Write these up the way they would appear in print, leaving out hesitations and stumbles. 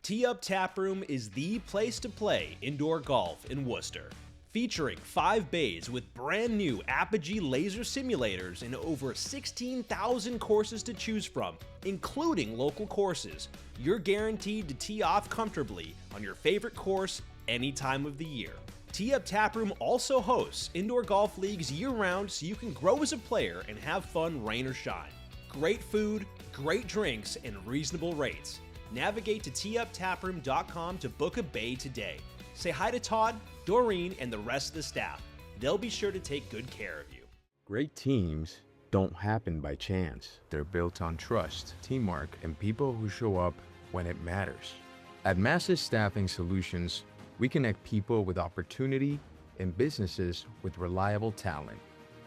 𝗬𝗪 Tap Room is the place to play indoor golf in Worcester. Featuring 5 bays with brand new 𝗥𝗶𝗰 laser simulators and over 16,000 courses to choose from, including local courses, you're guaranteed to tee off comfortably on your favorite course any time of the year. 𝗬𝗪 Tap Room also hosts indoor golf leagues year-round so you can grow as a player and have fun rain or shine. Great food, great drinks, and reasonable rates. Navigate to 𝗬𝗪taproom.com to book a bay today. Say hi to Todd, Doreen, and the rest of the staff. They'll be sure to take good care of you. Great teams don't happen by chance. They're built on trust, teamwork, and people who show up when it matters. At Massive Staffing Solutions, we connect people with opportunity and businesses with reliable talent.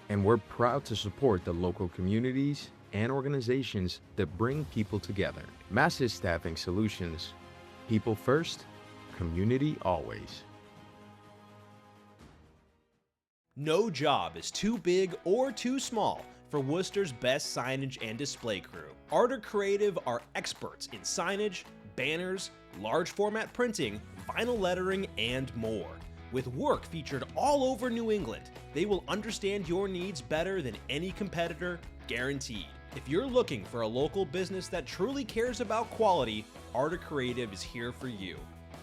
And we're proud to support the local communities and organizations that bring people together. Massive Staffing Solutions. People first, community always. No job is too big or too small for Worcester's best signage and display crew. Art Creative are experts in signage, banners, large format printing, vinyl lettering, and more. With work featured all over New England, they will understand your needs better than any competitor, guaranteed. If you're looking for a local business that truly cares about quality, Art Creative is here for you.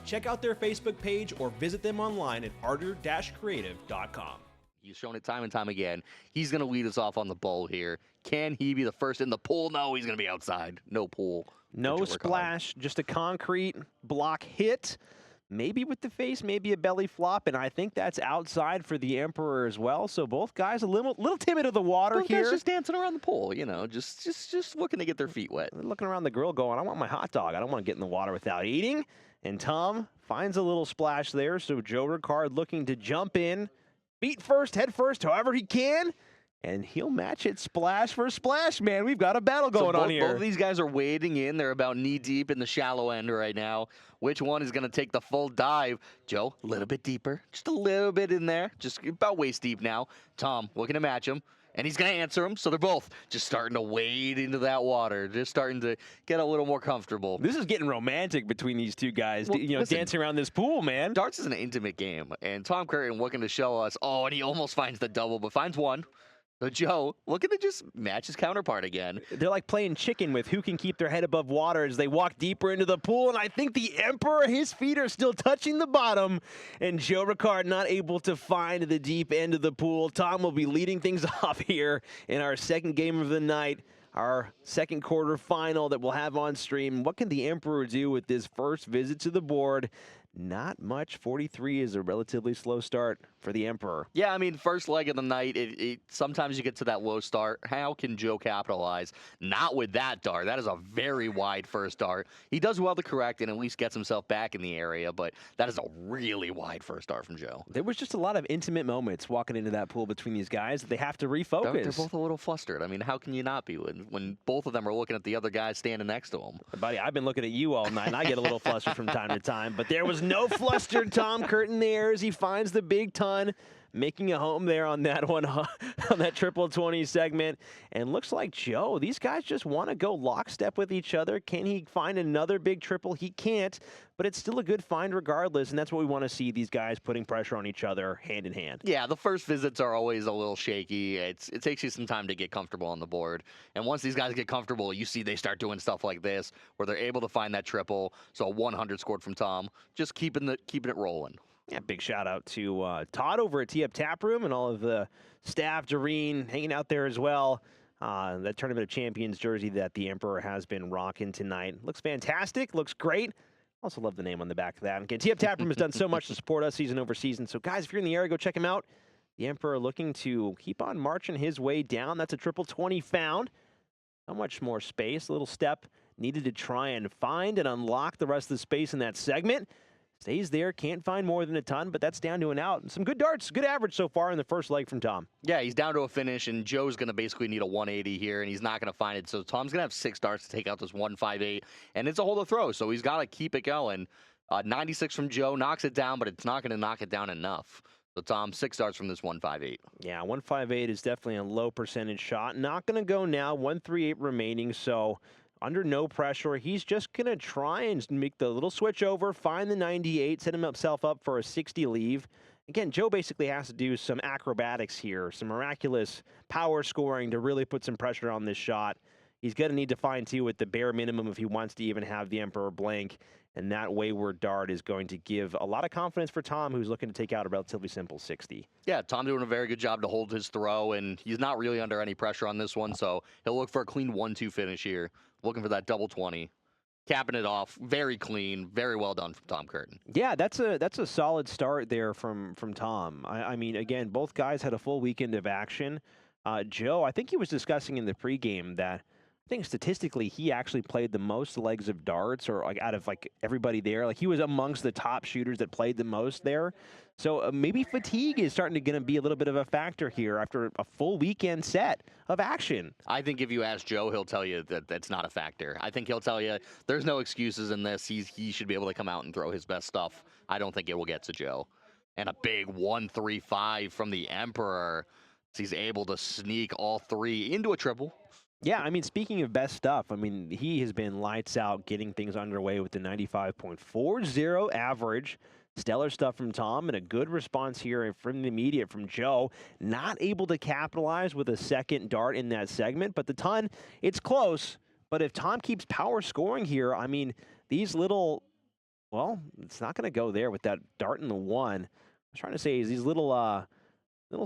Check out their Facebook page or visit them online at art-creative.com. He's shown it time and time again. He's going to lead us off on the bowl here. Can he be the first in the pool? No, he's going to be outside. No pool. No splash, just a concrete block hit. Maybe with the face, maybe a belly flop, and I think that's outside for the Emperor as well. So both guys a little timid of the water both here. Guys just dancing around the pool, you know, just looking to get their feet wet. They're looking around the grill going, I want my hot dog. I don't want to get in the water without eating. And Tom finds a little splash there, so Joe Ricard looking to jump in, feet first, head first, however he can. And he'll match it splash for splash, man. We've got a battle going on here. Both of these guys are wading in. They're about knee-deep in the shallow end right now. Which one is going to take the full dive? Joe, a little bit deeper. Just a little bit in there. Just about waist deep now. Tom looking to match him. And he's going to answer him. So they're both just starting to wade into that water. Just starting to get a little more comfortable. This is getting romantic between these two guys. Well, listen, dancing around this pool, man. Darts is an intimate game. And Tom Curtin looking to show us. Oh, and he almost finds the double, but finds one. So Joe looking to just match his counterpart again. They're like playing chicken with who can keep their head above water as they walk deeper into the pool. And I think the Emperor, his feet are still touching the bottom. And Joe Ricard not able to find the deep end of the pool. Tom will be leading things off here in our second game of the night. Our second quarter final that we'll have on stream. What can the Emperor do with this first visit to the board? Not much. 43 is a relatively slow start for the Emperor. Yeah, I mean, first leg of the night, sometimes you get to that low start. How can Joe capitalize? Not with that dart. That is a very wide first dart. He does well to correct and at least gets himself back in the area, but that is a really wide first dart from Joe. There was just a lot of intimate moments walking into that pool between these guys. They have to refocus. They're both a little flustered. I mean, how can you not be when both of them are looking at the other guy standing next to him? Buddy, I've been looking at you all night, and I get a little flustered from time to time, but there was no flustered Tom Curtin there as he finds the big ton, making a home there on that one, on that triple 20 segment. And looks like Joe, these guys just want to go lockstep with each other. Can he find another big triple? He can't, but it's still a good find regardless, and that's what we want to see, these guys putting pressure on each other hand in hand. Yeah, the first visits are always a little shaky. It takes you some time to get comfortable on the board. And once these guys get comfortable, you see they start doing stuff like this, where they're able to find that triple. So 100 scored from Tom, just keeping it rolling. Yeah, big shout out to Todd over at 𝗬𝗪 Tap Room and all of the staff, Doreen, hanging out there as well. That Tournament of Champions jersey that the Emperor has been rocking tonight. Looks fantastic, looks great. Also love the name on the back of that. And again, 𝗬𝗪 Tap Room has done so much to support us season over season. So guys, if you're in the area, go check him out. The Emperor looking to keep on marching his way down. That's a triple 20 found. How much more space, a little step needed to try and find and unlock the rest of the space in that segment. Stays there, can't find more than a ton, but that's down to an out. And some good darts, good average so far in the first leg from Tom. Yeah, he's down to a finish, and Joe's going to basically need a 180 here, and he's not going to find it. So Tom's going to have 6 darts to take out this 158, and it's a hole to throw, so he's got to keep it going. 96 from Joe, knocks it down, but it's not going to knock it down enough. So Tom, 6 darts from this 158. Yeah, 158 is definitely a low percentage shot. Not going to go now, 138 remaining, so under no pressure. He's just going to try and make the little switch over, find the 98, set himself up for a 60 leave. Again, Joe basically has to do some acrobatics here, some miraculous power scoring to really put some pressure on this shot. He's going to need to find two at the bare minimum if he wants to even have the Emperor blank. And that wayward dart is going to give a lot of confidence for Tom, who's looking to take out a relatively simple 60. Yeah, Tom doing a very good job to hold his throw, and he's not really under any pressure on this one, so he'll look for a clean 1-2 finish here. Looking for that double 20. Capping it off, very clean, very well done from Tom Curtin. Yeah, that's a solid start there from Tom. I mean, again, both guys had a full weekend of action. Joe, I think he was discussing in the pregame that I think statistically he actually played the most legs of darts, or like out of like everybody there. Like he was amongst the top shooters that played the most there. So maybe fatigue is starting to gonna be a little bit of a factor here after a full weekend set of action. I think if you ask Joe, he'll tell you that that's not a factor. I think he'll tell you there's no excuses in this. He should be able to come out and throw his best stuff. I don't think it will get to Joe. And a big 1-3-5 from the Emperor. So he's able to sneak all three into a triple. Yeah, I mean, speaking of best stuff, I mean, he has been lights out getting things underway with the 95.40 average. Stellar stuff from Tom, and a good response here from the immediate from Joe. Not able to capitalize with a second dart in that segment, but the ton, it's close. But if Tom keeps power scoring here, I mean, these little, well, it's not going to go there with that dart in the one. I was trying to say is these little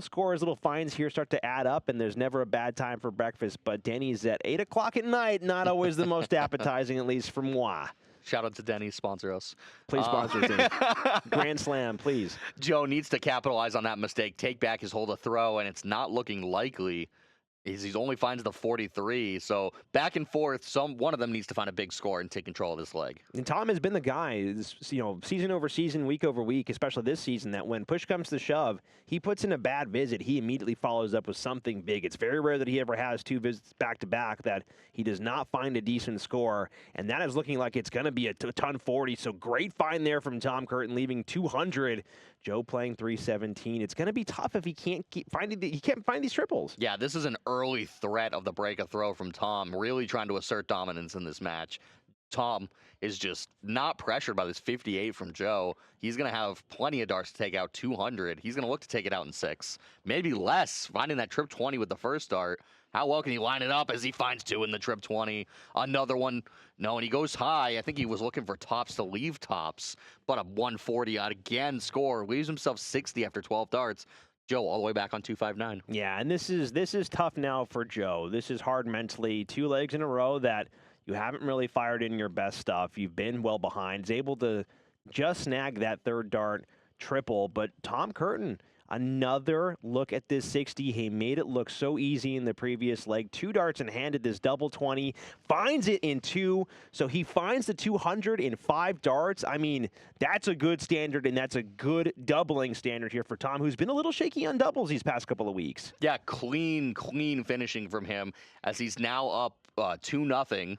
scores, little fines here start to add up, and there's never a bad time for breakfast. But Denny's at 8 o'clock at night, not always the most appetizing, at least for moi. Shout out to Denny's, sponsor us. Please sponsor us. Grand Slam, please. Joe needs to capitalize on that mistake, take back his hold of throw, and it's not looking likely. He only finds the 43, so back and forth, one of them needs to find a big score and take control of this leg. And Tom has been the guy, season over season, week over week, especially this season, that when push comes to shove, he puts in a bad visit, he immediately follows up with something big. It's very rare that he ever has two visits back-to-back that he does not find a decent score, and that is looking like it's going to be a ton 40, so great find there from Tom Curtin, leaving 200. Joe playing 317. It's going to be tough if he can't find these triples. Yeah, this is an early threat of the break of throw from Tom, really trying to assert dominance in this match. Tom is just not pressured by this 58 from Joe. He's going to have plenty of darts to take out 200. He's going to look to take it out in 6, maybe less, finding that trip 20 with the first dart. How well can he line it up as he finds 2 in the trip 20? Another one. No, and he goes high. I think he was looking for tops to leave tops, but a 140 out again score. Leaves himself 60 after 12 darts. Joe all the way back on 259. Yeah, and this is tough now for Joe. This is hard mentally. 2 legs in a row that you haven't really fired in your best stuff. You've been well behind. He's able to just snag that third dart triple, but Tom Curtin, another look at this 60. He made it look so easy in the previous leg. 2 darts and handed this double 20. Finds it in 2. So he finds the 200 in 5 darts. I mean, that's a good standard, and that's a good doubling standard here for Tom, who's been a little shaky on doubles these past couple of weeks. Yeah, clean finishing from him as he's now up 2-0.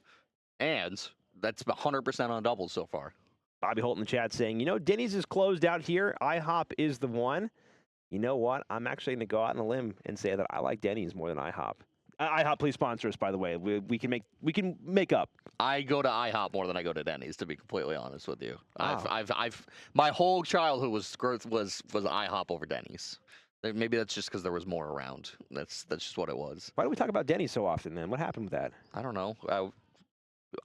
And that's 100% on doubles so far. Bobby Holt in the chat saying, you know, Denny's is closed out here. IHOP is the one. You know what? I'm actually going to go out on a limb and say that I like Denny's more than IHOP. IHOP, please sponsor us, by the way. We can make up. I go to IHOP more than I go to Denny's, to be completely honest with you. Wow. I've my whole childhood was IHOP over Denny's. Maybe that's just because there was more around. That's just what it was. Why do we talk about Denny's so often, then? What happened with that? I don't know.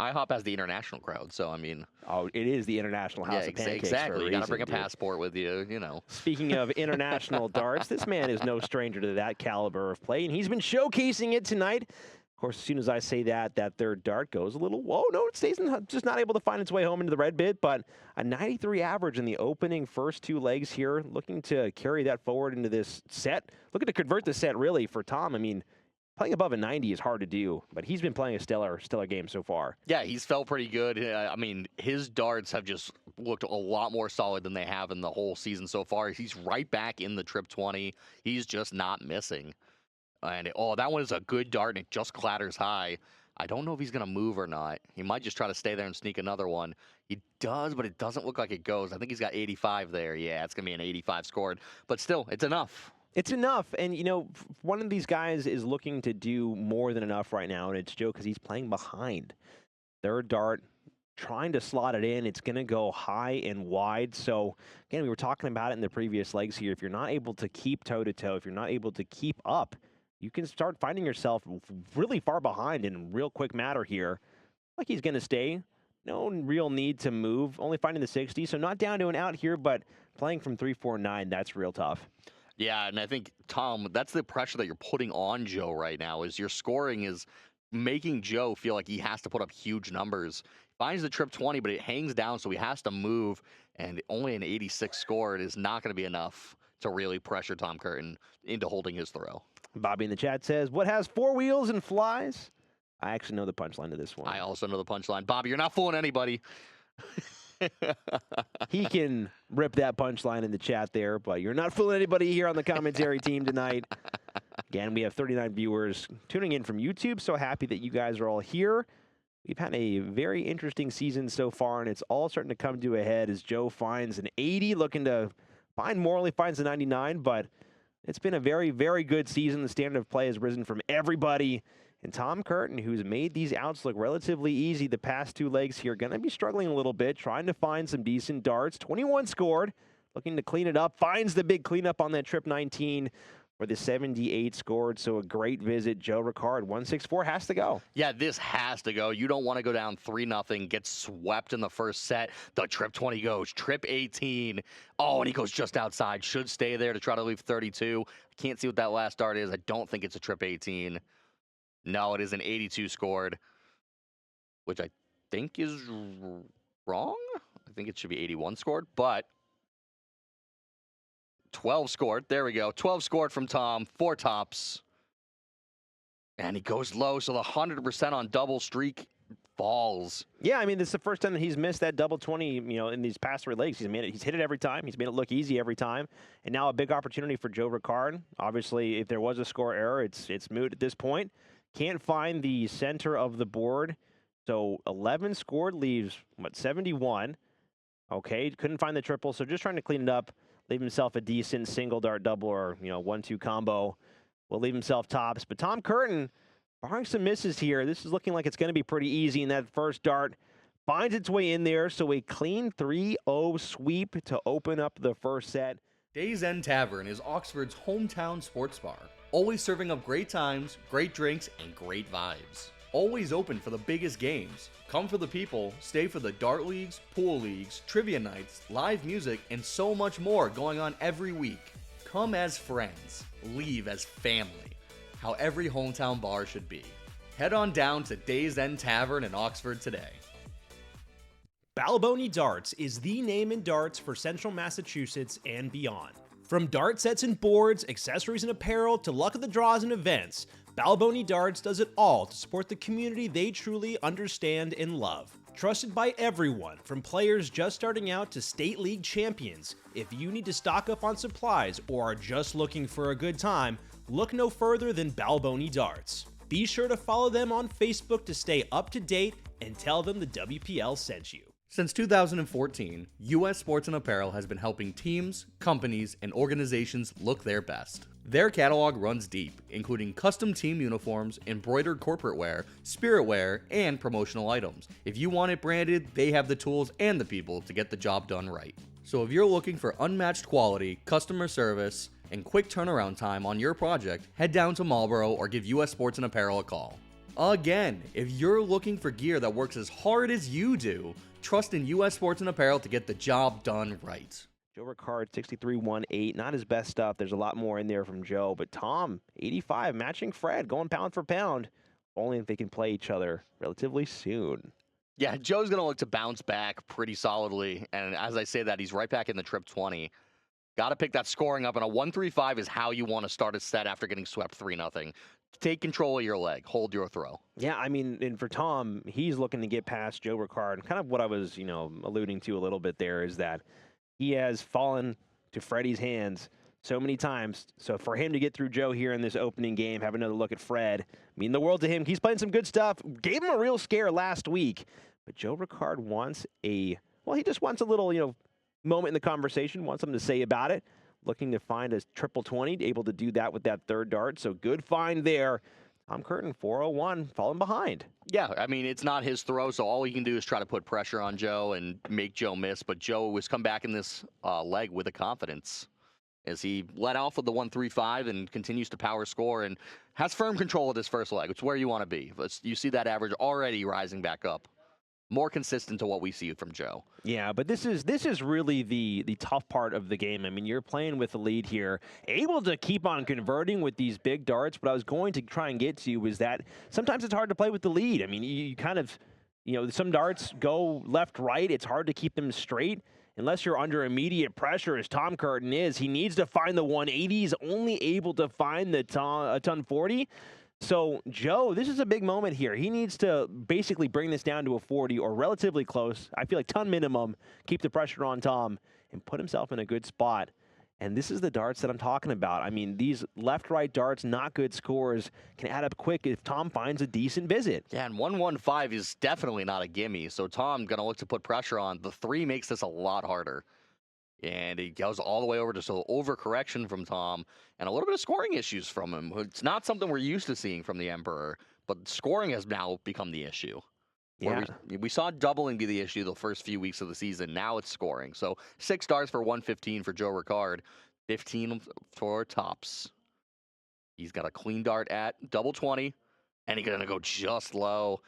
IHOP has the international crowd, so I mean. Oh, it is the international house of pancakes. Exactly. You got to bring a dude. passport with you, you know. Speaking of international darts, this man is no stranger to that caliber of play, and he's been showcasing it tonight. Of course, as soon as I say that third dart goes a little, whoa, no, it stays just not able to find its way home into the red bit, but a 93 average in the opening first 2 legs here, looking to carry that forward into this set, looking to convert the set, really, for Tom. I mean, playing above a 90 is hard to do, but he's been playing a stellar game so far. Yeah, he's felt pretty good. I mean, his darts have just looked a lot more solid than they have in the whole season so far. He's right back in the trip 20. He's just not missing. And that one is a good dart, and it just clatters high. I don't know if he's going to move or not. He might just try to stay there and sneak another one. He does, but it doesn't look like it goes. I think he's got 85 there. Yeah, it's going to be an 85 scored. But still, it's enough. It's enough, and you know, one of these guys is looking to do more than enough right now, and it's Joe because he's playing behind. Third dart, trying to slot it in. It's going to go high and wide. So, again, we were talking about it in the previous legs here. If you're not able to keep toe-to-toe, if you're not able to keep up, you can start finding yourself really far behind in real quick matter here. Like he's going to stay. No real need to move. Only finding the 60, so not down to an out here, but playing from 3-4-9, that's real tough. Yeah, and I think, Tom, that's the pressure that you're putting on Joe right now, is your scoring is making Joe feel like he has to put up huge numbers. Finds the trip 20, but it hangs down, so he has to move, and only an 86 scored is not going to be enough to really pressure Tom Curtin into holding his throw. Bobby in the chat says, what has 4 wheels and flies? I actually know the punchline to this one. I also know the punchline. Bobby, you're not fooling anybody. He can rip that punchline in the chat there, but you're not fooling anybody here on the commentary team tonight. Again, we have 39 viewers tuning in from YouTube, so happy that you guys are all here. We've had a very interesting season so far, and it's all starting to come to a head as Joe finds an 80, looking to find more, only finds a 99, but it's been a very, very good season. The standard of play has risen from everybody. And Tom Curtin, who's made these outs look relatively easy the past 2 legs here, going to be struggling a little bit, trying to find some decent darts. 21 scored, looking to clean it up, finds the big cleanup on that trip 19 where the 78 scored. So a great visit. Joe Ricard, 164 has to go. Yeah, this has to go. You don't want to go down 3-0, get swept in the first set. The trip 20 goes, trip 18. Oh, and he goes just outside. Should stay there to try to leave 32. I can't see what that last dart is. I don't think it's a trip 18. No, it is an 82 scored, which I think is wrong. I think it should be 81 scored, but 12 scored. There we go. 12 scored from Tom, 4 tops. And he goes low, so the 100% on double streak falls. Yeah, I mean, this is the first time that he's missed that double 20, you know, in these past 3 legs. He's hit it every time. He's made it look easy every time. And now a big opportunity for Joe Ricard. Obviously, if there was a score error, it's moot at this point. Can't find the center of the board. So 11 scored leaves, what, 71. Okay, couldn't find the triple, so just trying to clean it up, leave himself a decent single dart double or, you know, 1-2 combo. Will leave himself tops. But Tom Curtin, barring some misses here, this is looking like it's going to be pretty easy. And that first dart finds its way in there. So a clean 3-0 sweep to open up the first set. Days End Tavern is Oxford's hometown sports bar. Always serving up great times, great drinks, and great vibes. Always open for the biggest games. Come for the people, stay for the dart leagues, pool leagues, trivia nights, live music, and so much more going on every week. Come as friends, leave as family. How every hometown bar should be. Head on down to Days End Tavern in Oxford today. 𝗪𝗪𝗍𝗍 Darts is the name in darts for Central Massachusetts and beyond. From dart sets and boards, accessories and apparel, to luck of the draws and events, 𝗪𝗪𝗍𝗍 Darts does it all to support the community they truly understand and love. Trusted by everyone, from players just starting out to state league champions, if you need to stock up on supplies or are just looking for a good time, look no further than 𝗪𝗪𝗍𝗍 Darts. Be sure to follow them on Facebook to stay up to date and tell them the WPL sent you. Since 2014, US Sports and Apparel has been helping teams, companies, and organizations look their best. Their catalog runs deep, including custom team uniforms, embroidered corporate wear, spirit wear, and promotional items. If you want it branded, they have the tools and the people to get the job done right. So if you're looking for unmatched quality, customer service, and quick turnaround time on your project, head down to Marlboro or give US Sports and Apparel a call. Again, if you're looking for gear that works as hard as you do, trust in US Sports and Apparel to get the job done right. Joe Ricard, 63-1-8. Not his best stuff. There's a lot more in there from Joe. But Tom, 85, matching Fred, going pound for pound. Only if they can play each other relatively soon. Yeah, Joe's going to look to bounce back pretty solidly. And as I say that, he's right back in the trip 20. Got to pick that scoring up. And a 1-3-5 is how you want to start a set after getting swept 3-0. Take control of your leg. Hold your throw. Yeah, I mean, and for Tom, he's looking to get past Joe Ricard. Kind of what I was, alluding to a little bit there is that he has fallen to Freddie's hands so many times. So for him to get through Joe here in this opening game, have another look at Fred, mean the world to him. He's playing some good stuff. Gave him a real scare last week. But Joe Ricard wants he just wants a little, moment in the conversation, wants something to say about it. looking to find a triple 20, able to do that with that third dart. So good find there. Tom Curtin, 401, falling behind. Yeah, I mean, it's not his throw, so all he can do is try to put pressure on Joe and make Joe miss. But Joe has come back in this leg with a confidence as he let off with the 1-3-5 and continues to power score and has firm control of this first leg. It's where you want to be. You see that average already rising back up. More consistent to what we see from Joe. Yeah, but this is really the tough part of the game. I mean, you're playing with the lead here, able to keep on converting with these big darts. What I was going to try and get to was that sometimes it's hard to play with the lead. I mean, you kind of, some darts go left, right. It's hard to keep them straight unless you're under immediate pressure, as Tom Curtin is. He needs to find the 180. He's only able to find the ton 40. So, Joe, this is a big moment here. He needs to basically bring this down to a 40 or relatively close. I feel like ton minimum, keep the pressure on Tom, and put himself in a good spot. And this is the darts that I'm talking about. I mean, these left-right darts, not good scores, can add up quick if Tom finds a decent visit. Yeah, and 1-1-5 is definitely not a gimme. So Tom going to look to put pressure on. The 3 makes this a lot harder. And he goes all the way over to some overcorrection from Tom and a little bit of scoring issues from him. It's not something we're used to seeing from the Emperor, but scoring has now become the issue. Yeah. We saw doubling be the issue the first few weeks of the season. Now it's scoring. So 6 darts for 115 for Joe Ricard, 15 for tops. He's got a clean dart at double 20, and he's going to go just low.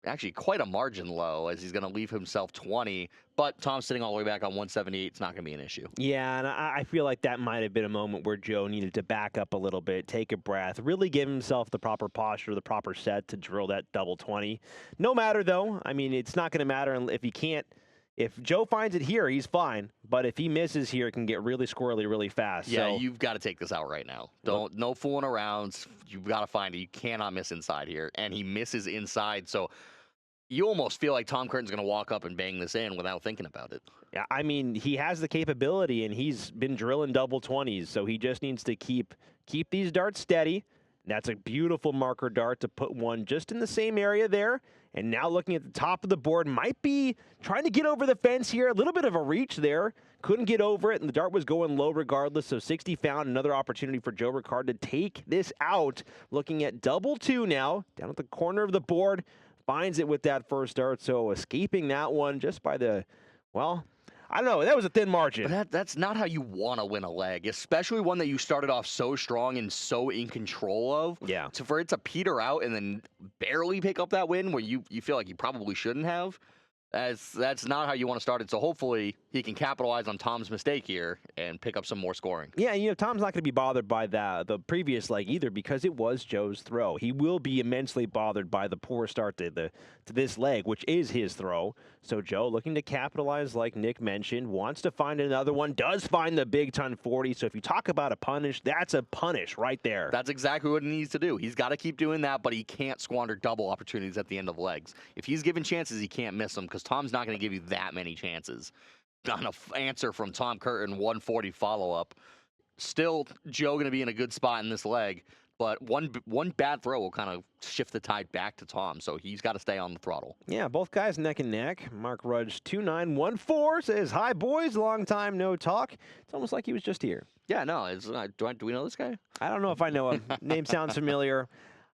Actually, quite a margin low, as he's going to leave himself 20. But Tom's sitting all the way back on 178. It's not going to be an issue. Yeah, and I feel like that might have been a moment where Joe needed to back up a little bit, take a breath, really give himself the proper posture, the proper set to drill that double 20. No matter, though. I mean, it's not going to matter if he can't. If Joe finds it here, he's fine. But if he misses here, it can get really squirrely really fast. Yeah, so, you've got to take this out right now. No fooling around. You've got to find it. You cannot miss inside here. And he misses inside, so you almost feel like Tom Curtin's going to walk up and bang this in without thinking about it. Yeah, I mean, he has the capability, and he's been drilling double 20s, so he just needs to keep these darts steady. That's a beautiful marker dart to put one just in the same area there. And now looking at the top of the board, might be trying to get over the fence here. A little bit of a reach there. Couldn't get over it, and the dart was going low regardless. So 60 found another opportunity for Joe Ricard to take this out. Looking at double 2 now, down at the corner of the board. Finds it with that first dart, so escaping that one just by the, well, I don't know. That was a thin margin. But that's not how you want to win a leg, especially one that you started off so strong and so in control of. Yeah. So for it to peter out and then barely pick up that win where you feel like you probably shouldn't have, that's not how you want to start it. So hopefully he can capitalize on Tom's mistake here and pick up some more scoring. Yeah, Tom's not going to be bothered by the previous leg either because it was Joe's throw. He will be immensely bothered by the poor start to this leg, which is his throw. So Joe, looking to capitalize like Nick mentioned, wants to find another one, does find the big ton 40. So if you talk about a punish, that's a punish right there. That's exactly what he needs to do. He's got to keep doing that, but he can't squander double opportunities at the end of legs. If he's given chances, he can't miss them because Tom's not going to give you that many chances. On an answer from Tom Curtin, 140 follow-up. Still, Joe going to be in a good spot in this leg, but one bad throw will kind of shift the tide back to Tom, so he's got to stay on the throttle. Yeah, both guys neck and neck. Mark Rudge 2914 says, "Hi, boys. Long time no talk." It's almost like he was just here. Yeah, no. Do we know this guy? I don't know if I know him. Name sounds familiar.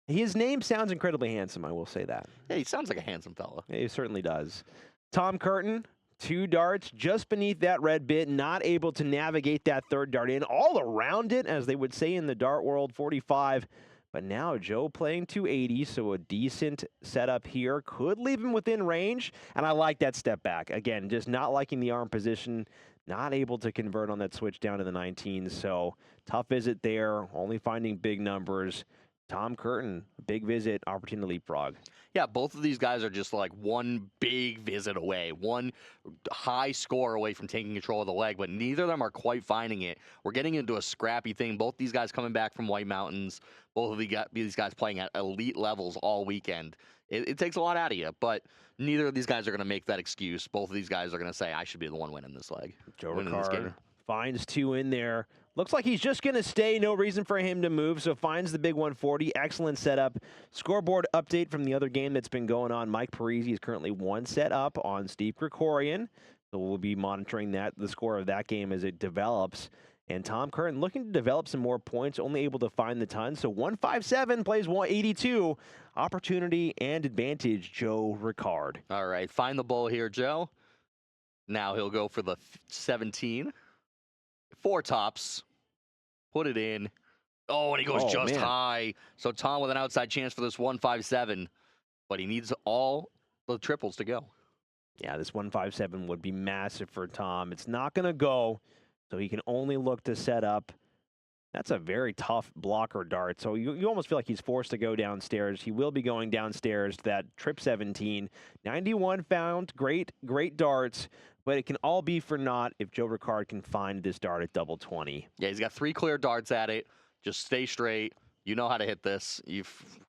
His name sounds incredibly handsome, I will say that. Yeah, he sounds like a handsome fella. He certainly does. Tom Curtin, 2 darts just beneath that red bit, not able to navigate that third dart in, all around it, as they would say in the dart world, 45. But now Joe playing 280, so a decent setup here. Could leave him within range, and I like that step back. Again, just not liking the arm position, not able to convert on that switch down to the 19s, so tough visit there, only finding big numbers. Tom Curtin, big visit, opportunity to leapfrog. Yeah, both of these guys are just like one big visit away, one high score away from taking control of the leg, but neither of them are quite finding it. We're getting into a scrappy thing. Both these guys coming back from White Mountains, both of these guys playing at elite levels all weekend. It takes a lot out of you, but neither of these guys are going to make that excuse. Both of these guys are going to say, I should be the one winning this leg. Joe Ricard finds 2 in there. Looks like he's just going to stay. No reason for him to move, so finds the big 140. Excellent setup. Scoreboard update from the other game that's been going on. 𝗏𝗏𝗏𝗏𝗏 is currently 1 set up on Steve Krikorian. So we'll be monitoring the score of that game as it develops. And Tom Curtin looking to develop some more points, only able to find the ton. So 157 plays 182. Opportunity and advantage, Joe Ricard. All right, find the bull here, Joe. Now he'll go for the 17. 4 tops. Put it in. Oh, and he goes just high. So Tom with an outside chance for this 157. But he needs all the triples to go. Yeah, this 157 would be massive for Tom. It's not going to go, so he can only look to set up. That's a very tough blocker dart. So you almost feel like he's forced to go downstairs. He will be going downstairs to that trip 17. 91 found. Great darts. But it can all be for naught if Joe Ricard can find this dart at double 20. Yeah, he's got 3 clear darts at it. Just stay straight. You know how to hit this. You've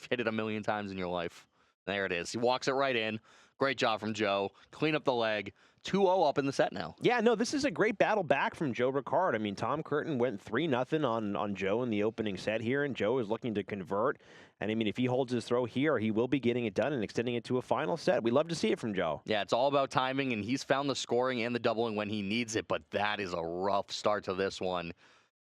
hit it a million times in your life. There it is. He walks it right in. Great job from Joe. Clean up the leg. 2-0 up in the set now. Yeah, no, this is a great battle back from Joe Ricard. I mean, Tom Curtin went 3-0 on Joe in the opening set here, and Joe is looking to convert. And, I mean, if he holds his throw here, he will be getting it done and extending it to a final set. We love to see it from Joe. Yeah, it's all about timing, and he's found the scoring and the doubling when he needs it, but that is a rough start to this one.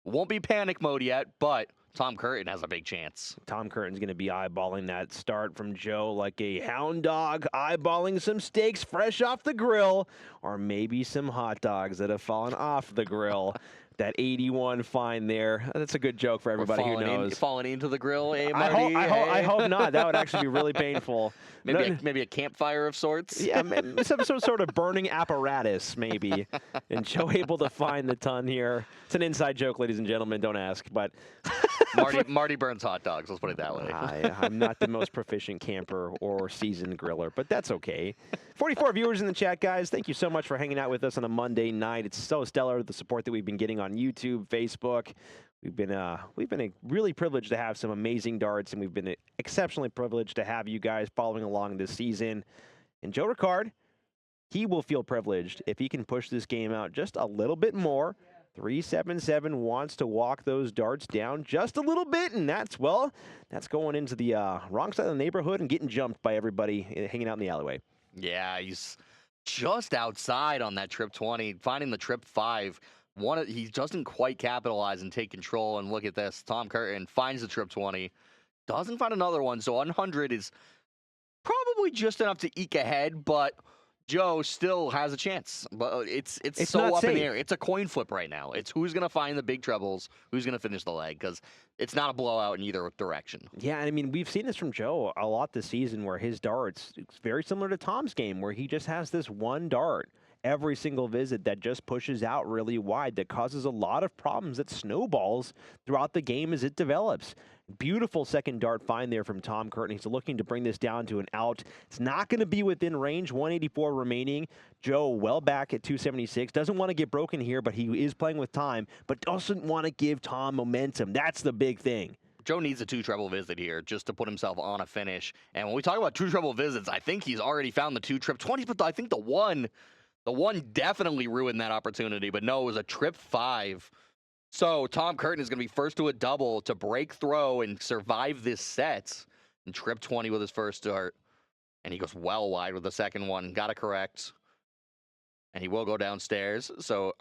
Won't be panic mode yet, but Tom Curtin has a big chance. Tom Curtin's going to be eyeballing that start from Joe like a hound dog, eyeballing some steaks fresh off the grill, or maybe some hot dogs that have fallen off the grill. That 81 fine there. That's a good joke for everybody who knows. Falling into the grill, eh, Marty? I hope not. That would actually be really painful. Maybe a campfire of sorts? Yeah, some sort of burning apparatus, maybe. And Joe able to find the ton here. It's an inside joke, ladies and gentlemen. Don't ask. But Marty burns hot dogs. Let's put it that way. I'm not the most proficient camper or seasoned griller, but that's okay. 44 viewers in the chat, guys. Thank you so much for hanging out with us on a Monday night. It's so stellar, the support that we've been getting on YouTube, Facebook. We've been really privileged to have some amazing darts, and we've been exceptionally privileged to have you guys following along this season. And Joe Ricard, he will feel privileged if he can push this game out just a little bit more. 377 wants to walk those darts down just a little bit, and that's going into the wrong side of the neighborhood and getting jumped by everybody hanging out in the alleyway. Yeah, he's just outside on that trip 20, finding the trip 5. He doesn't quite capitalize and take control, and look at this. Tom Curtin finds the trip 20, doesn't find another one, so 100 is probably just enough to eke ahead, but Joe still has a chance. But it's so up in the air. It's a coin flip right now. It's who's going to find the big trebles, who's going to finish the leg, because it's not a blowout in either direction. Yeah, I mean, we've seen this from Joe a lot this season, where his darts, it's very similar to Tom's game, where he just has this one dart every single visit that just pushes out really wide, that causes a lot of problems, that snowballs throughout the game as it develops. Beautiful second dart find there from Tom Curtin. He's looking to bring this down to an out. It's not going to be within range. 184 remaining. Joe well back at 276. Doesn't want to get broken here, but he is playing with time, but doesn't want to give Tom momentum. That's the big thing. Joe needs a 2 treble visit here just to put himself on a finish. And when we talk about 2 treble visits, I think he's already found the 2 trip 20s, but I think the one definitely ruined that opportunity, but no, it was a trip 5. So Tom Curtin is going to be first to a double to break throw and survive this set. And trip 20 with his first dart. And he goes well wide with the second one. Got to correct. And he will go downstairs. So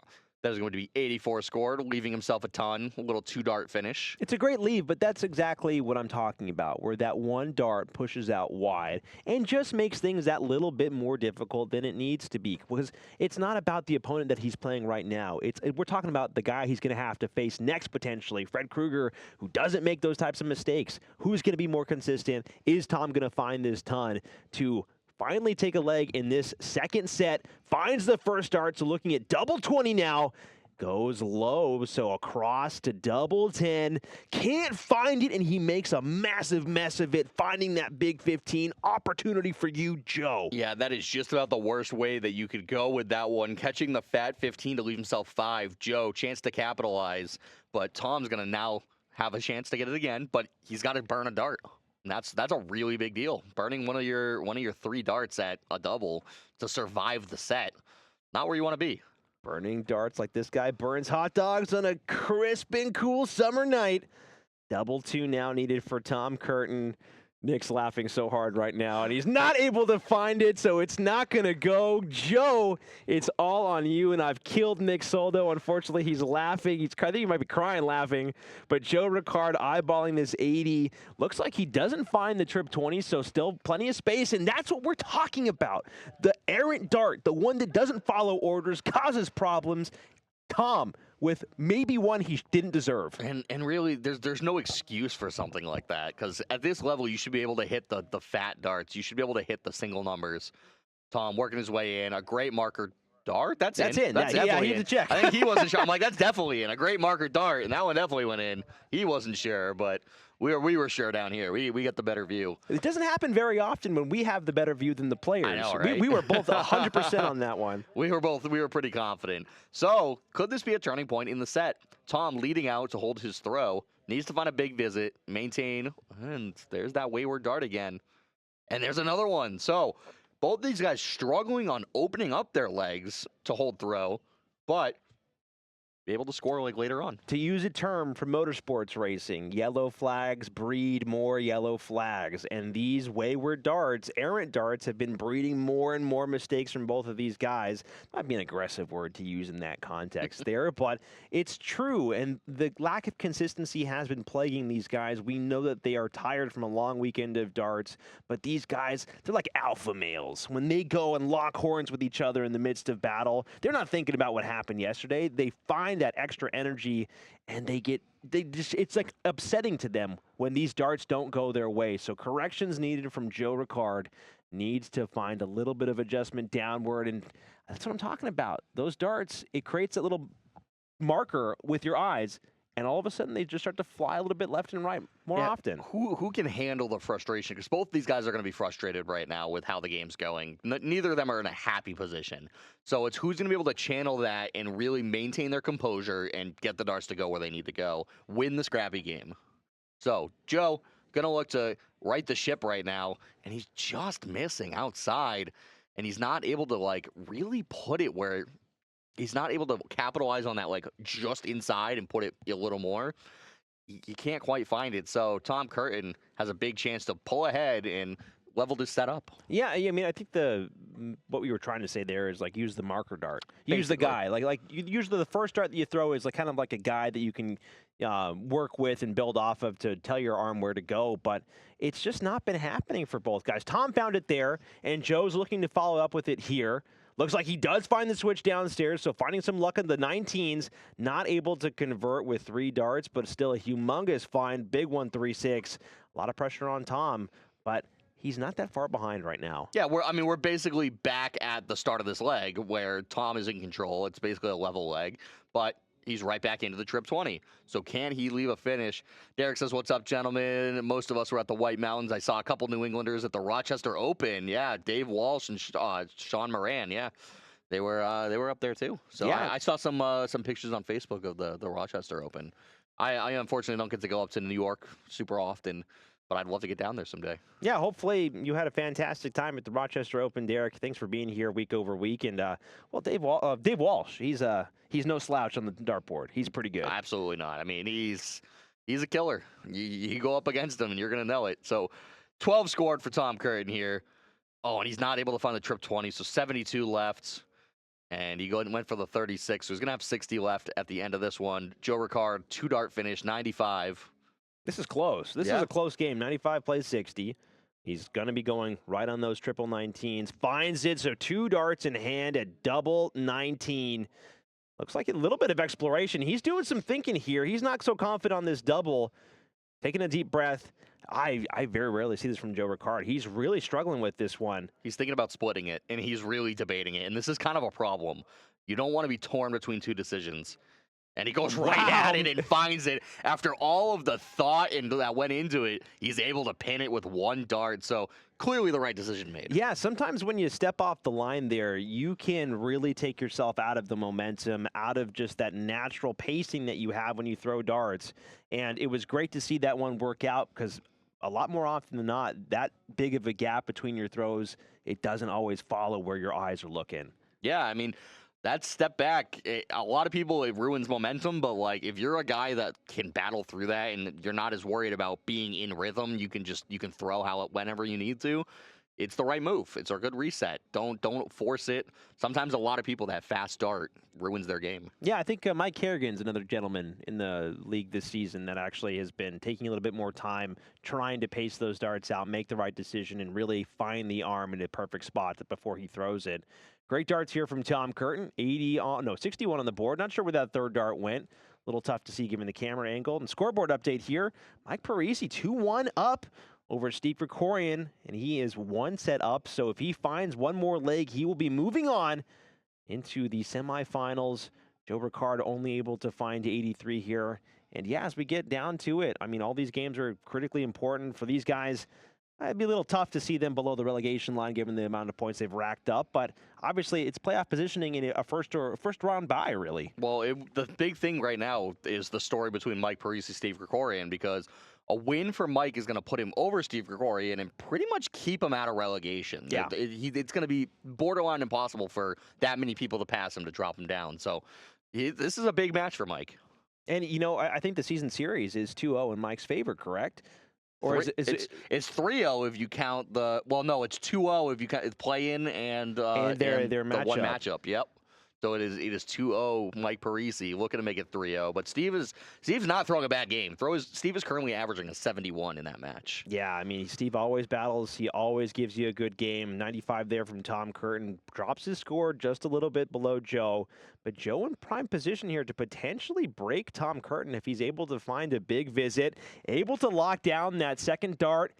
that is going to be 84 scored, leaving himself a ton. A little 2-dart finish. It's a great leave, but that's exactly what I'm talking about, where that one dart pushes out wide and just makes things that little bit more difficult than it needs to be. Because it's not about the opponent that he's playing right now. We're talking about the guy he's going to have to face next, potentially. Fred Krueger, who doesn't make those types of mistakes. Who's going to be more consistent? Is Tom going to find this ton to finally take a leg in this second set? Finds the first dart, so looking at double 20 now. Goes low, so across to double 10. Can't find it, and he makes a massive mess of it, finding that big 15. Opportunity for you, Joe. Yeah, that is just about the worst way that you could go with that one. Catching the fat 15 to leave himself 5. Joe, chance to capitalize, but Tom's going to now have a chance to get it again, but he's got to burn a dart. And that's a really big deal. Burning one of your 3 darts at a double to survive the set. Not where you want to be. Burning darts like this guy burns hot dogs on a crisp and cool summer night. Double 2 now needed for Tom Curtin. Nick's laughing so hard right now, and he's not able to find it, so it's not going to go. Joe, it's all on you, and I've killed 𝗦𝗫𝗀𝗍𝗀. Unfortunately, he's laughing. I think he might be crying laughing, but Joe Ricard eyeballing this 80. Looks like he doesn't find the trip 20, so still plenty of space, and that's what we're talking about. The errant dart, the one that doesn't follow orders, causes problems. Tom, with maybe one he didn't deserve. And really, there's no excuse for something like that, because at this level, you should be able to hit the fat darts. You should be able to hit the single numbers. Tom working his way in, a great marker dart. That's in. That's definitely he had to check. I think he wasn't sure. I'm like, that's definitely in. A great marker dart, and that one definitely went in. He wasn't sure, but we were sure down here. We get the better view. It doesn't happen very often when we have the better view than the players. I know, right? We were both 100% on that one. We were pretty confident. So, could this be a turning point in the set? Tom leading out to hold his throw, needs to find a big visit, maintain, and there's that wayward dart again. And there's another one. So, both these guys struggling on opening up their legs to hold throw, but be able to score like later on. To use a term from motorsports racing, yellow flags breed more yellow flags. And these wayward darts, errant darts, have been breeding more and more mistakes from both of these guys. Might be an aggressive word to use in that context there, but it's true. And the lack of consistency has been plaguing these guys. We know that they are tired from a long weekend of darts, but these guys, they're like alpha males. When they go and lock horns with each other in the midst of battle, they're not thinking about what happened yesterday. They find that extra energy, and it's like upsetting to them when these darts don't go their way. So corrections needed from Joe Ricard. Needs to find a little bit of adjustment downward, and that's what I'm talking about. Those darts, it creates a little marker with your eyes, and all of a sudden they just start to fly a little bit left and right more often. Who can handle the frustration? Because both these guys are going to be frustrated right now with how the game's going. Neither of them are in a happy position. So it's who's going to be able to channel that and really maintain their composure and get the darts to go where they need to go. Win the scrappy game. So Joe, going to look to right the ship right now, and he's just missing outside. And he's not able to, like, really put it where... He's not able to capitalize on that, like, just inside and put it a little more. You can't quite find it. So Tom Curtin has a big chance to pull ahead and level this set up. Yeah, I mean, I think what we were trying to say there is, like, use the marker dart. Use the guy. Like usually the first dart that you throw is like kind of like a guy that you can work with and build off of to tell your arm where to go. But it's just not been happening for both guys. Tom found it there, and Joe's looking to follow up with it here. Looks like he does find the switch downstairs, so finding some luck in the 19s. Not able to convert with 3 darts, but still a humongous find. Big 1-3-6. A lot of pressure on Tom, but he's not that far behind right now. Yeah, we're basically back at the start of this leg where Tom is in control. It's basically a level leg, but he's right back into the trip 20. So can he leave a finish? Derek says, what's up, gentlemen? Most of us were at the White Mountains. I saw a couple New Englanders at the Rochester Open. Yeah, Dave Walsh and Sean Moran. Yeah, they were up there too. So yeah. I saw some pictures on Facebook of the Rochester Open. I unfortunately don't get to go up to New York super often, but I'd love to get down there someday. Yeah, hopefully you had a fantastic time at the Rochester Open, Derek. Thanks for being here week over week. And, well, Dave Walsh, he's no slouch on the dartboard. He's pretty good. Absolutely not. I mean, he's a killer. You go up against him, and you're going to know it. So 12 scored for Tom Curtin here. Oh, and he's not able to find the trip 20, so 72 left. And he went for the 36, so he's going to have 60 left at the end of this one. Joe Ricard, 2-dart finish, 95. This is close. This is a close game. 95 plays 60. He's going to be going right on those triple 19s. Finds it, so 2 darts in hand at double 19. Looks like a little bit of exploration. He's doing some thinking here. He's not so confident on this double. Taking a deep breath. I very rarely see this from Joe Ricard. He's really struggling with this one. He's thinking about splitting it, and he's really debating it. And this is kind of a problem. You don't want to be torn between 2 decisions. And he goes right at it and finds it. After all of the thought that went into it, he's able to pin it with 1 dart. So clearly the right decision made. Yeah, sometimes when you step off the line there, you can really take yourself out of the momentum, out of just that natural pacing that you have when you throw darts. And it was great to see that one work out, because a lot more often than not, that big of a gap between your throws, it doesn't always follow where your eyes are looking. Yeah, I mean, That step back, a lot of people, it ruins momentum, but like if you're a guy that can battle through that and you're not as worried about being in rhythm, you can throw whenever you need to. It's the right move. It's a good reset. Don't force it. Sometimes a lot of people, that fast start ruins their game. Yeah, I think 𝗏𝗏𝗃𝗀𝗃's another gentleman in the league this season that actually has been taking a little bit more time, trying to pace those darts out, make the right decision, and really find the arm in a perfect spot before he throws it. Great darts here from Tom Curtin. 61 on the board. Not sure where that third dart went. A little tough to see given the camera angle. And scoreboard update here. 𝗏𝗏𝗃𝗀𝗃 2-1 up over 𝗦𝗏𝗏𝗃𝗀𝗃, and he is one set up. So if he finds one more leg, he will be moving on into the semifinals. Joe Ricard only able to find 83 here. And yeah, as we get down to it, I mean, all these games are critically important for these guys. It'd be a little tough to see them below the relegation line given the amount of points they've racked up, but obviously it's playoff positioning in a first round bye, really. Well, the big thing right now is the story between 𝗏𝗏𝗃𝗀𝗃, 𝗏𝗏𝗃𝗀𝗃, because a win for Mike is going to put him over 𝗏𝗏𝗃𝗃𝗃 and pretty much keep him out of relegation. Yeah. It's going to be borderline impossible for that many people to pass him to drop him down. So this is a big match for Mike. And, you know, I think the season series is 2-0 in Mike's favor, correct? Or it's 3-0 if you count the, well, no, it's 2-0 if you count play-in and their the matchup. one matchup. Yep. So it is 2-0 𝗏𝗏𝗃𝗀𝗃𝗀𝗃, looking to make it 3-0. But Steve's not throwing a bad game. Steve is currently averaging a 71 in that match. Yeah, I mean, Steve always battles. He always gives you a good game. 95 there from Tom Curtin. Drops his score just a little bit below Joe. But Joe in prime position here to potentially break Tom Curtin if he's able to find a big visit. Able to lock down that second dart.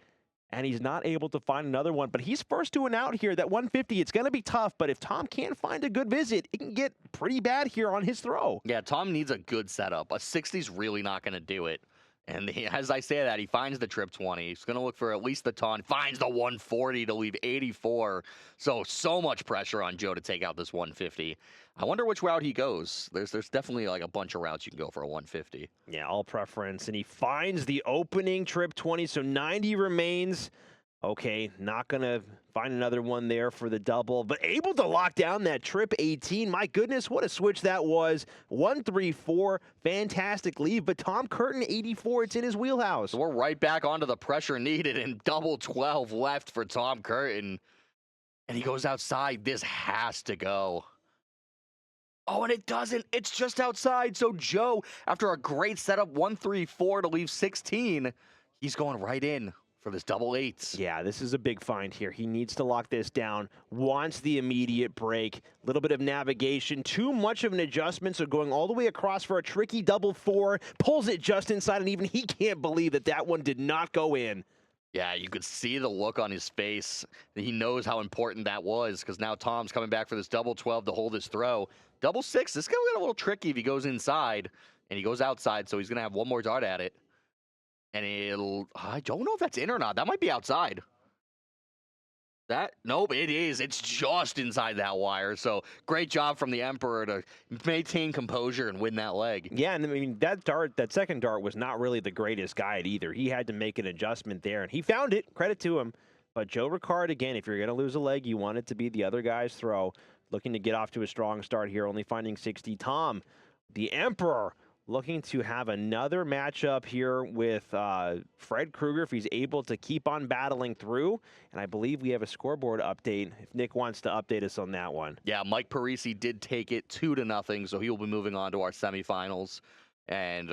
And he's not able to find another one. But he's first to an out here. That 150, it's going to be tough. But if Tom can't find a good visit, it can get pretty bad here on his throw. Yeah, Tom needs a good setup. A 60's really not going to do it. And as I say that, he finds the trip 20. He's going to look for at least the ton. Finds the 140 to leave 84. So much pressure on Joe to take out this 150. I wonder which route he goes. There's definitely like a bunch of routes you can go for a 150. Yeah, all preference. And he finds the opening trip 20, so 90 remains. Okay, not going to find another one there for the double, but able to lock down that trip 18. My goodness, what a switch that was. 1-3-4, fantastic leave, but Tom Curtin, 84, it's in his wheelhouse. So we're right back onto the pressure needed, and double 12 left for Tom Curtin. And he goes outside. This has to go. Oh, and it doesn't. It's just outside. So Joe, after a great setup, 1-3-4 to leave 16, he's going right in for this double eights. Yeah, this is a big find here. He needs to lock this down, wants the immediate break, a little bit of navigation, too much of an adjustment, so going all the way across for a tricky double 4, pulls it just inside, and even he can't believe that that one did not go in. Yeah, you could see the look on his face. He knows how important that was, because now Tom's coming back for this double 12 to hold his throw. Double 6, this is going to get a little tricky if he goes inside, and he goes outside, so he's going to have one more dart at it. And I don't know if that's in or not. That might be outside. Nope, it is. It's just inside that wire. So great job from the Emperor to maintain composure and win that leg. Yeah, and I mean, that second dart was not really the greatest guide either. He had to make an adjustment there, and he found it. Credit to him. But Joe Ricard, again, if you're going to lose a leg, you want it to be the other guy's throw. Looking to get off to a strong start here, only finding 60. Tom, the Emperor, looking to have another matchup here with Fred Krueger if he's able to keep on battling through. And I believe we have a scoreboard update if Nick wants to update us on that one. Yeah, 𝗏𝗏𝗃𝗀𝗃 did take it 2-0, so he will be moving on to our semifinals. And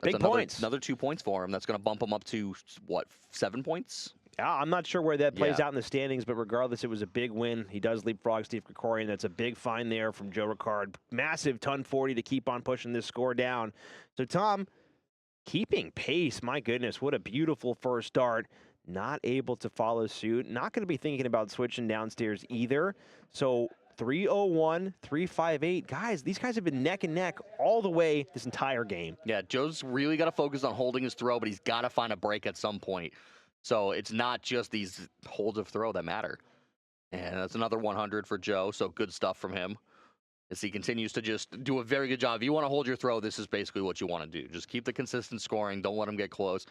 big points. Another 2 points for him. That's going to bump him up to, what, 7 points? I'm not sure where that plays out in the standings, but regardless, it was a big win. He does leapfrog 𝗏𝗏𝗃𝗀𝗃𝗀𝗃. That's a big find there from Joe Ricard. Massive ton 40 to keep on pushing this score down. So, Tom, keeping pace. My goodness, what a beautiful first start. Not able to follow suit. Not going to be thinking about switching downstairs either. So, 3-0-1, 3-5-8. Guys, these guys have been neck and neck all the way this entire game. Yeah, Joe's really got to focus on holding his throw, but he's got to find a break at some point. So it's not just these holds of throw that matter. And that's another 100 for Joe, so good stuff from him. As he continues to just do a very good job. If you want to hold your throw, this is basically what you want to do. Just keep the consistent scoring. Don't let him get close.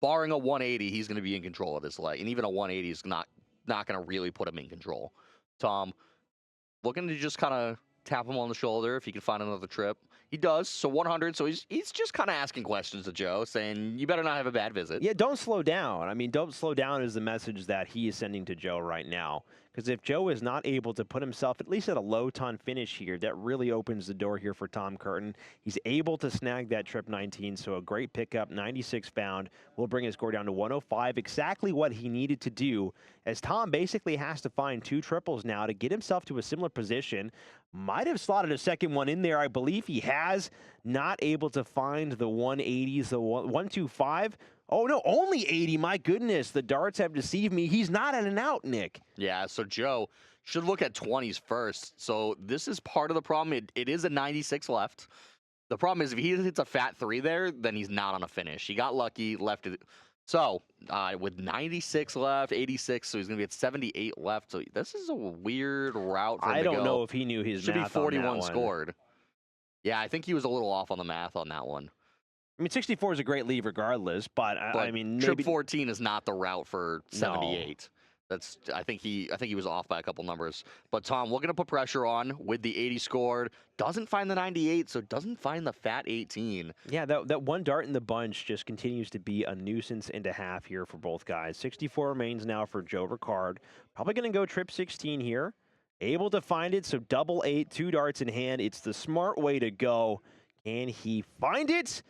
Barring a 180, he's going to be in control of this leg. And even a 180 is not going to really put him in control. Tom, looking to just kind of tap him on the shoulder if he can find another trip. He does, so 100. So he's just kind of asking questions to Joe, saying, you better not have a bad visit. Yeah, don't slow down. I mean, don't slow down is the message that he is sending to Joe right now. Because if Joe is not able to put himself at least at a low ton finish here, that really opens the door here for Tom Curtin. He's able to snag that trip 19, so a great pickup, 96 found. Will bring his score down to 105, exactly what he needed to do, as Tom basically has to find 2 triples now to get himself to a similar position. Might have slotted a second one in there. I believe he has. Not able to find the 180s, the 125. Oh, no, only 80. My goodness, the darts have deceived me. He's not at an out, Nick. Yeah, so Joe should look at 20s first. So this is part of the problem. It is a 96 left. The problem is if he hits a fat 3 there, then he's not on a finish. He got lucky, left it. So with 96 left, 86, so he's going to be at 78 left. So this is a weird route for him I to go. don't know if he knew his Should be math on that 41 one. scored. Yeah, I think he was a little off on the math on that one. I mean, 64 is a great lead regardless, but I mean, trip maybe 14 is not the route for 78. That's I think he was off by a couple numbers. But Tom, we're gonna put pressure on with the 80 scored. Doesn't find the 98, so doesn't find the fat 18. Yeah, that one dart in the bunch just continues to be a nuisance and a half here for both guys. 64 remains now for Joe Ricard. Probably gonna go trip 16 here. Able to find it, so double 8, 2 darts in hand. It's the smart way to go. Can he find it?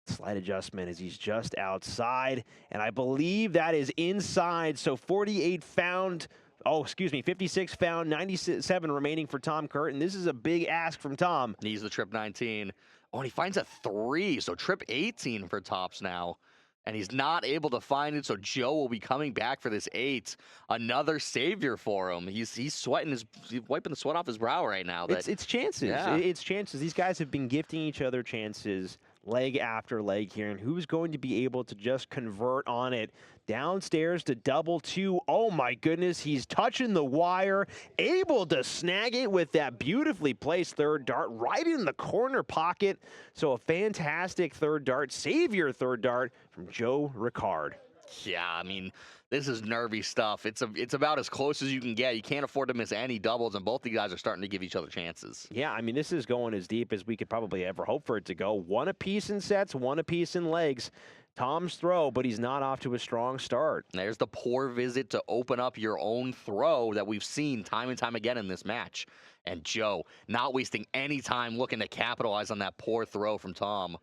Slight adjustment as he's just outside, and I believe that is inside, so 48 found, 56 found, 97 remaining for Tom Curtin. This is a big ask from Tom. Needs the trip 19. Oh, and he finds a 3, so trip 18 for tops now. And he's not able to find it, so Joe will be coming back for this 8. Another savior for him. He's sweating he's wiping the sweat off his brow right now. It's chances. Yeah. It's chances. These guys have been gifting each other chances leg after leg here, and who's going to be able to just convert on it? Downstairs to double 2. Oh my goodness, he's touching the wire, able to snag it with that beautifully placed third dart right in the corner pocket. So a fantastic third dart, savior third dart from Joe Ricard. Yeah, I mean, this is nervy stuff. It's about as close as you can get. You can't afford to miss any doubles, and both the guys are starting to give each other chances. Yeah, I mean, this is going as deep as we could probably ever hope for it to go. 1 apiece in sets, 1 apiece in legs. Tom's throw, but he's not off to a strong start. There's the poor visit to open up your own throw that we've seen time and time again in this match. And Joe, not wasting any time looking to capitalize on that poor throw from Tom.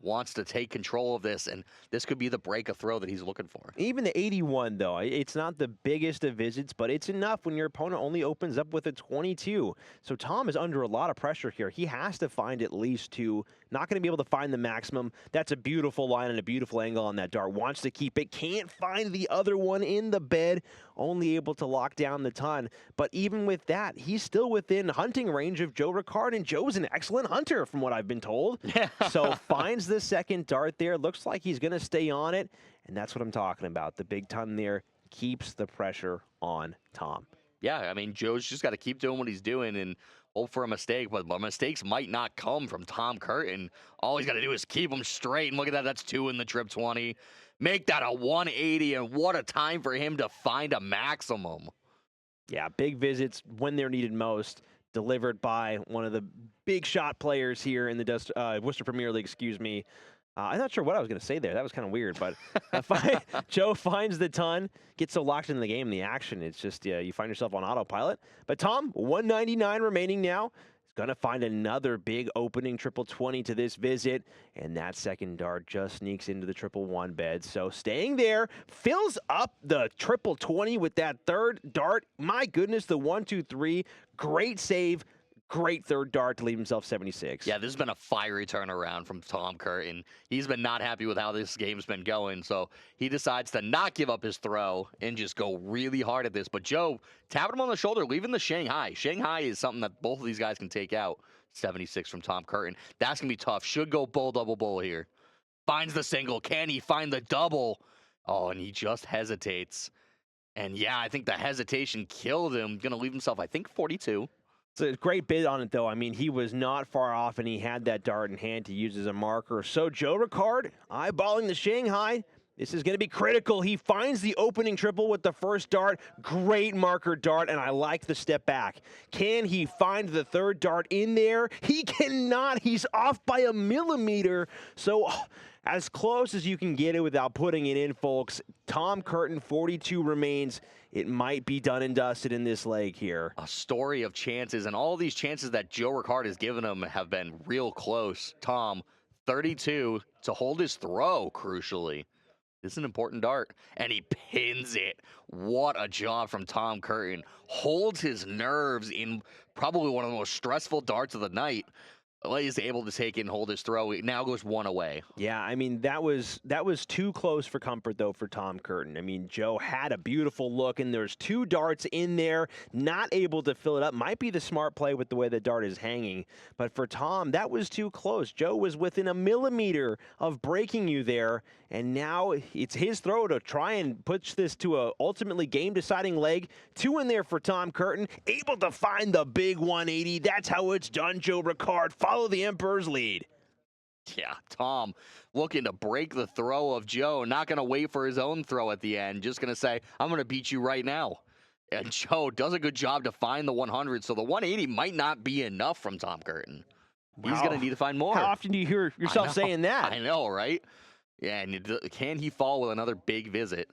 Wants to take control of this, and this could be the break of throw that he's looking for. Even the 81, though, it's not the biggest of visits, but it's enough when your opponent only opens up with a 22. So Tom is under a lot of pressure here. He has to find at least 2. Not going to be able to find the maximum. That's a beautiful line and a beautiful angle on that dart. Wants to keep it. Can't find the other one in the bed. Only able to lock down the ton. But even with that, he's still within hunting range of Joe Ricard, and Joe's an excellent hunter from what I've been told. Yeah. So finds the second dart there. Looks like he's going to stay on it, and that's what I'm talking about. The big ton there keeps the pressure on Tom. Yeah, I mean, Joe's just got to keep doing what he's doing and hope for a mistake, but mistakes might not come from Tom Curtin. All he's got to do is keep them straight, and look at that. That's 2 in the trip 20. Make that a 180, and what a time for him to find a maximum. Yeah, big visits when they're needed most, delivered by one of the big shot players here in the Worcester Premier League, excuse me. I'm not sure what I was going to say there. That was kind of weird, but Joe finds the ton, gets so locked into the game, the action. It's just, you find yourself on autopilot. But Tom, 199 remaining now. He's going to find another big opening triple 20 to this visit, and that second dart just sneaks into the triple 1 bed. So staying there, fills up the triple 20 with that third dart. My goodness, the 1, 2, 3, great save. Great third dart to leave himself 76. Yeah, this has been a fiery turnaround from Tom Curtin. He's been not happy with how this game's been going, so he decides to not give up his throw and just go really hard at this. But Joe tapping him on the shoulder, leaving the Shanghai. Shanghai is something that both of these guys can take out. 76 from Tom Curtin. That's going to be tough. Should go bull, double, bull here. Finds the single. Can he find the double? Oh, and he just hesitates. And yeah, I think the hesitation killed him. Going to leave himself, I think, 42. It's a great bid on it, though. I mean, he was not far off, and he had that dart in hand to use as a marker. So Joe Ricard, eyeballing the Shanghai, This is going to be critical. He finds the opening triple with the first dart. Great marker dart, and I like the step back. Can he find the third dart in there? He cannot. He's off by a millimeter. So as close as you can get it without putting it in, folks. Tom Curtin, 42 remains. It might be done and dusted in this leg here. A story of chances, and all these chances that Joe Ricard has given him have been real close. Tom, 32 to hold his throw, crucially. This is an important dart, and he pins it. What a job from Tom Curtin. Holds his nerves in probably one of the most stressful darts of the night. He's able to take it and hold his throw. It now goes one away. Yeah, I mean, that was too close for comfort, though, for Tom Curtin. I mean, Joe had a beautiful look, and there's 2 darts in there, not able to fill it up. Might be the smart play with the way the dart is hanging. But for Tom, that was too close. Joe was within a millimeter of breaking you there, and now it's his throw to try and push this to a ultimately game-deciding leg. 2 in there for Tom Curtin, able to find the big 180. That's how it's done, Joe Ricard. Follow the Emperor's lead. Yeah, Tom looking to break the throw of Joe, not going to wait for his own throw at the end, just going to say, I'm going to beat you right now. And Joe does a good job to find the 100, so the 180 might not be enough from Tom Curtin. He's going to need to find more. How often do you hear yourself saying that? I know, right? Yeah, and can he fall with another big visit?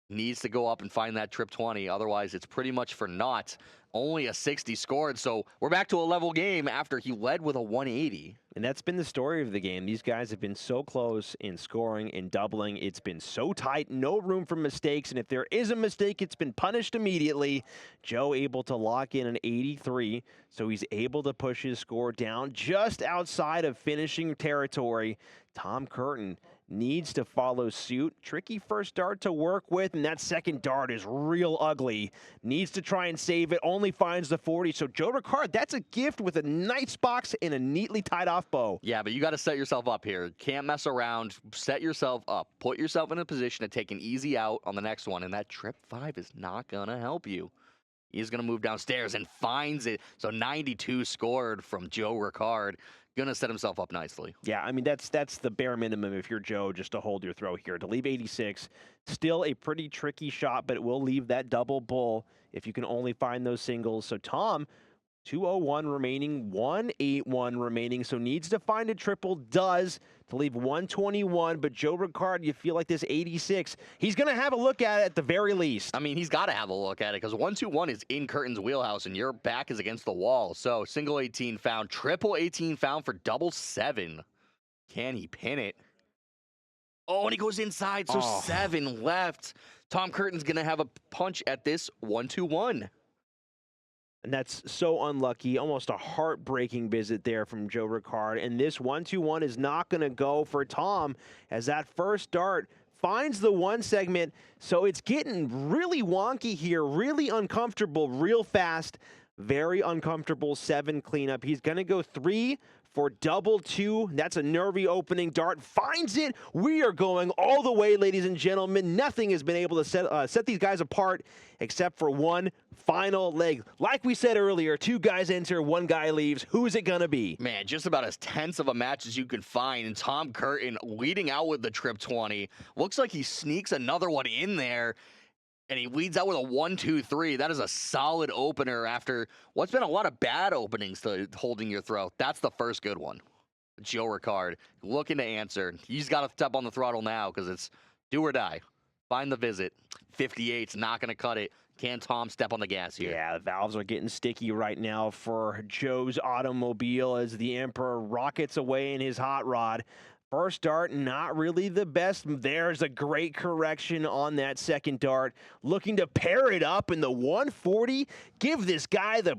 Needs to go up and find that trip 20, otherwise it's pretty much for naught. Only a 60 scored, so we're back to a level game after he led with a 180. And that's been the story of the game. These guys have been so close in scoring and doubling. It's been so tight, no room for mistakes, and if there is a mistake, it's been punished immediately. Joe able to lock in an 83, so he's able to push his score down just outside of finishing territory. Tom Curtin needs to follow suit. Tricky first dart to work with, and that second dart is real ugly. Needs to try and save it, only finds the 40. So Joe Ricard, that's a gift with a nice box and a neatly tied off bow. Yeah, but you got to set yourself up here. Can't mess around. Set yourself up. Put yourself in a position to take an easy out on the next one, and that trip 5 is not going to help you. He's going to move downstairs and finds it. So 92 scored from Joe Ricard. Going to set himself up nicely. Yeah, I mean, that's the bare minimum if you're Joe, just to hold your throw here. To leave 86, still a pretty tricky shot, but it will leave that double bull if you can only find those singles. So Tom, 201 remaining, 181 remaining, so needs to find a triple, does, to leave 121. But Joe Ricard, you feel like this 86, he's going to have a look at it at the very least. I mean, he's got to have a look at it because 121 is in Curtin's wheelhouse and your back is against the wall. So single 18 found, triple 18 found for double 7. Can he pin it? Oh, and he goes inside, so 7 left. Tom Curtin's going to have a punch at this 121. And that's so unlucky, almost a heartbreaking visit there from Joe Ricard. And this 1-2-1 is not going to go for Tom as that first dart finds the 1 segment. So it's getting really wonky here, really uncomfortable, real fast, very uncomfortable 7 cleanup. He's going to go 3 for double 2. That's a nervy opening dart. Finds it. We are going all the way, ladies and gentlemen. Nothing has been able to set these guys apart except for one final leg. Like we said earlier, 2 guys enter, 1 guy leaves. Who's it going to be? Man, just about as tense of a match as you can find. And Tom Curtin leading out with the trip 20. Looks like he sneaks another one in there. And he leads out with a 1-2-3. That is a solid opener after what's been a lot of bad openings to holding your throw. That's the first good one. Joe Ricard looking to answer. He's got to step on the throttle now because it's do or die. Find the visit. 58's not going to cut it. Can Tom step on the gas here? Yeah, the valves are getting sticky right now for Joe's automobile as the Emperor rockets away in his hot rod. First dart, not really the best. There's a great correction on that second dart. Looking to pair it up in the 140. Give this guy the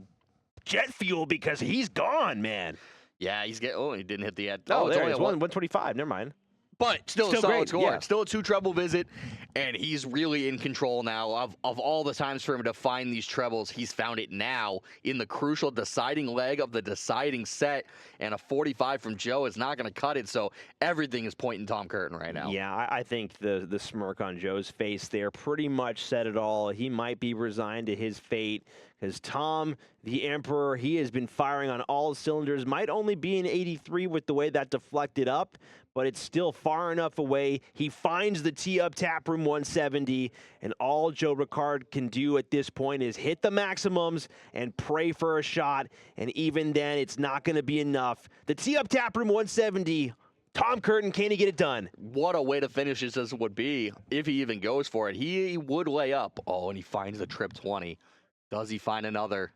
jet fuel because he's gone, man. Yeah, he's getting. Oh, he didn't hit the end. Oh, it's there only it's 125. Never mind. But still a solid great, score. yeah. Still a 2 treble visit. And he's really in control now of all the times for him to find these trebles. He's found it now in the crucial deciding leg of the deciding set. And a 45 from Joe is not going to cut it. So everything is pointing Tom Curtin right now. Yeah, I think the smirk on Joe's face there pretty much said it all. He might be resigned to his fate because Tom, the Emperor, he has been firing on all cylinders. Might only be an 83 with the way that deflected up, but it's still far enough away. He finds the tee up taproom 170, and all Joe Ricard can do at this point is hit the maximums and pray for a shot, and even then, it's not going to be enough. The tee up taproom 170, Tom Curtin, can he get it done? What a way to finish this would be if he even goes for it. He would lay up. Oh, and he finds the trip 20. Does he find another?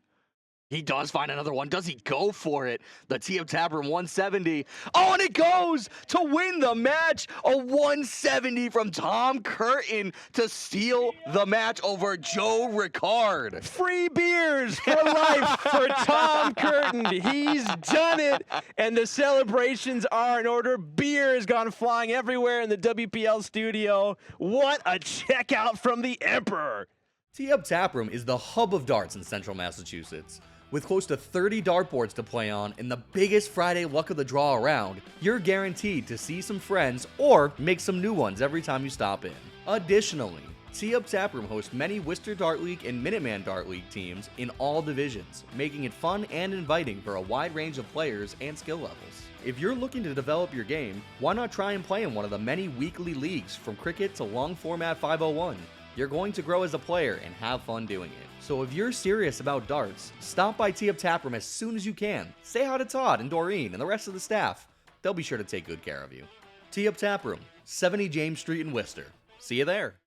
He does find another one. Does he go for it? The tee up taproom 170. Oh, and it goes to win the match. A 170 from Tom Curtin to steal the match over Joe Ricard. Free beers for life for Tom Curtin. He's done it, and the celebrations are in order. Beer has gone flying everywhere in the WPL studio. What a checkout from the Emperor. Tee Up Taproom is the hub of darts in central Massachusetts. With close to 30 dartboards to play on and the biggest Friday luck of the draw around, you're guaranteed to see some friends or make some new ones every time you stop in. Additionally, Tee Up Taproom hosts many Worcester Dart League and Minuteman Dart League teams in all divisions, making it fun and inviting for a wide range of players and skill levels. If you're looking to develop your game, why not try and play in one of the many weekly leagues from cricket to long format 501? You're going to grow as a player and have fun doing it. So if you're serious about darts, stop by Tee Up Taproom as soon as you can. Say hi to Todd and Doreen and the rest of the staff. They'll be sure to take good care of you. Tee Up Taproom, 70 James Street in Worcester. See you there.